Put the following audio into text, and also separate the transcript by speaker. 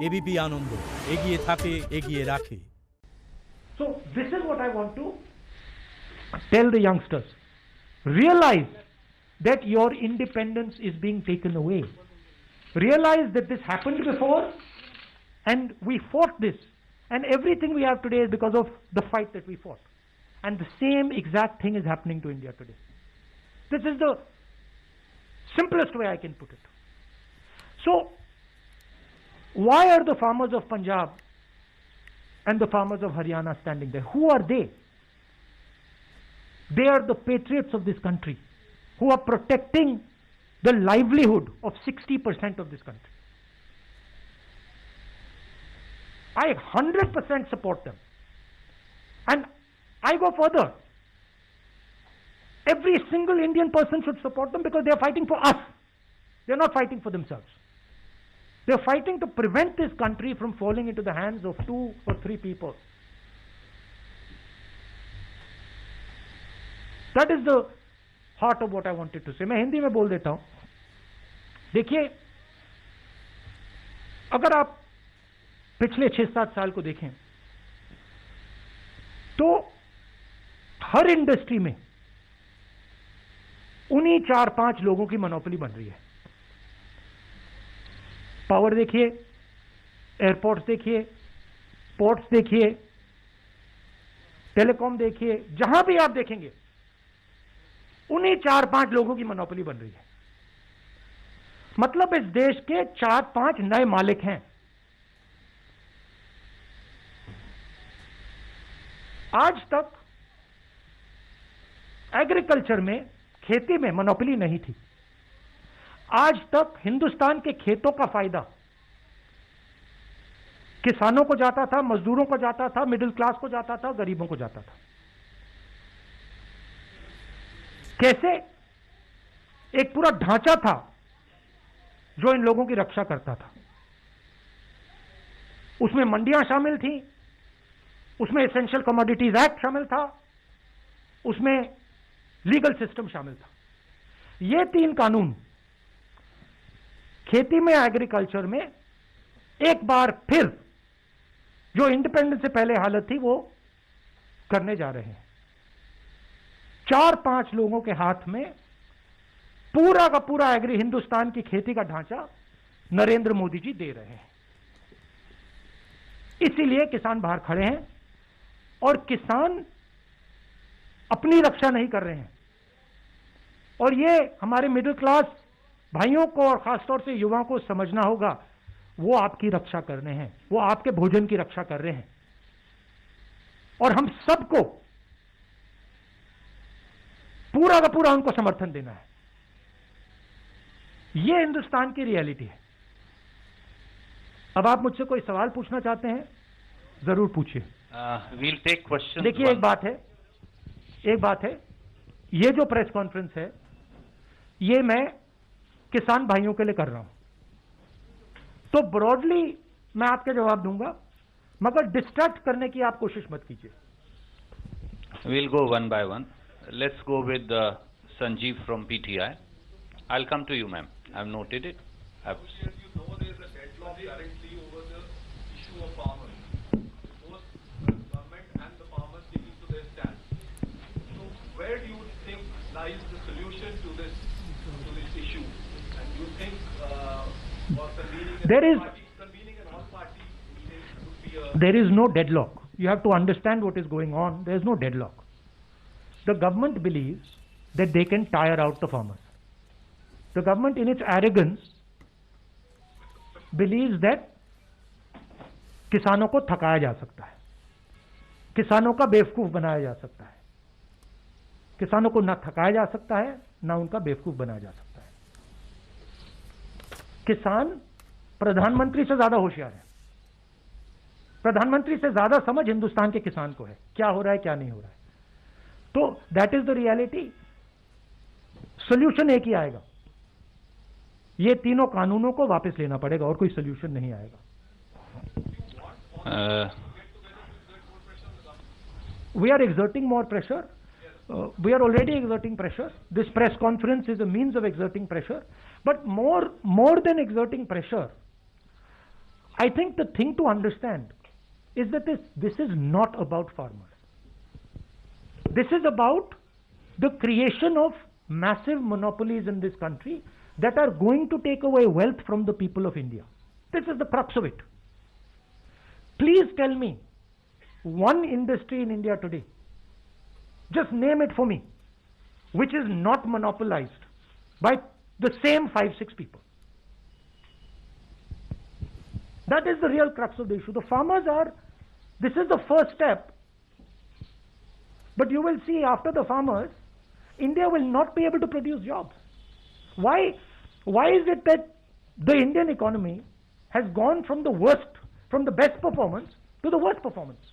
Speaker 1: ABP আনন্দ, এগিয়ে থাকে, এগিয়ে রাখে।
Speaker 2: So this is what I want to tell the youngsters. Realize that your independence is being taken away. Realize that this happened before and we fought this, and everything we have today is because of the fight that we fought. And the same exact thing is happening to India today. This is the simplest way I can put it. So why are the farmers of Punjab and the farmers of Haryana standing there? Who are they? They are the patriots of this country who are protecting the livelihood of 60% of this country. I 100% support them. And I go further. Every single Indian person should support them because they are fighting for us. They are not fighting for themselves. They are fighting to prevent this country from falling into the hands of 2 or 3 people. That is the heart of what I wanted to say. मैं हिंदी में बोल देता हूं. देखिए, अगर आप पिछले 6-7 साल को देखें तो हर इंडस्ट्री में उन्हीं 4-5 लोगों की मोनोपोली बन रही है. पावर देखिए, एयरपोर्ट्स देखिए, पोर्ट्स देखिए, टेलीकॉम देखिए, जहां भी आप देखेंगे उन्हीं 4-5 लोगों की मोनोपोली बन रही है. मतलब इस देश के 4-5 नए मालिक हैं. आज तक एग्रीकल्चर में, खेती में मोनोपोली नहीं थी. आज तक हिंदुस्तान के खेतों का फायदा किसानों को जाता था, मजदूरों को जाता था, मिडिल क्लास को जाता था, गरीबों को जाता था. कैसे? एक पूरा ढांचा था जो इन लोगों की रक्षा करता था. उसमें मंडियां शामिल थी, उसमें एसेंशियल कमोडिटीज एक्ट शामिल था, उसमें लीगल सिस्टम शामिल था. ये 3 कानून खेती में, एग्रीकल्चर में एक बार फिर जो इंडिपेंडेंस से पहले हालत थी वो करने जा रहे हैं. 4-5 लोगों के हाथ में पूरा का पूरा हिंदुस्तान की खेती का ढांचा नरेंद्र मोदी जी दे रहे हैं. इसीलिए किसान बाहर खड़े हैं और किसान अपनी रक्षा नहीं कर रहे हैं. और ये हमारे मिडिल क्लास भाइयों को और खासतौर से युवाओं को समझना होगा, वो आपकी रक्षा कर रहे हैं, वो आपके भोजन की रक्षा कर रहे हैं. और हम सबको पूरा का पूरा उनको समर्थन देना है. ये हिंदुस्तान की रियलिटी है. अब आप मुझसे कोई सवाल पूछना चाहते हैं, जरूर पूछिए.
Speaker 3: We'll take questions.
Speaker 2: देखिए, एक बात है, ये जो प्रेस कॉन्फ्रेंस है ये मैं किसान भाइयों के लिए कर रहा हूं. तो ब्रॉडली मैं आपके जवाब दूंगा, मगर डिस्ट्रैक्ट करने की आप कोशिश मत कीजिए.
Speaker 3: We'll go one by one. Let's go with Sanjeev from PTI. I'll come to you, ma'am. I've noted it.
Speaker 4: You know there's a deadlock currently over the issue of farmers. Both the government and the farmers sticking to their stand. So where do you think lies the solution to this issue? And do you think for convening an all-party meeting would be a...
Speaker 2: There is no deadlock. You have to understand what is going on. There is no deadlock. The government believes that they can tire out the farmers. The government, in its arrogance, believes that किसानों को थकाया जा सकता है, किसानों का बेवकूफ बनाया जा सकता है. किसानों को ना थकाया जा सकता है, ना उनका बेवकूफ बनाया जा सकता है. किसान प्रधानमंत्री से ज्यादा होशियार है. प्रधानमंत्री से ज्यादा समझ हिंदुस्तान के किसान को है, क्या हो रहा है, क्या नहीं हो रहा है. तो that is the reality. Solution एक ही आएगा, ये तीनों कानूनों को वापस लेना पड़ेगा, और कोई सोल्यूशन नहीं आएगा. We are exerting more pressure. We are already exerting pressure. This press conference is a means of exerting pressure. But more than exerting pressure, I think the thing to understand is that this is not about farmers. This is about the creation of massive monopolies in this country that are going to take away wealth from the people of India. This is the crux of it. Please tell me one industry in India today, just name it for me, which is not monopolized by the same 5-6 people. That is the real crux of the issue. The farmers are, this is the first step, but you will see after the farmers, India will not be able to produce jobs. Why is it that the Indian economy has gone from the best performance to the worst performance?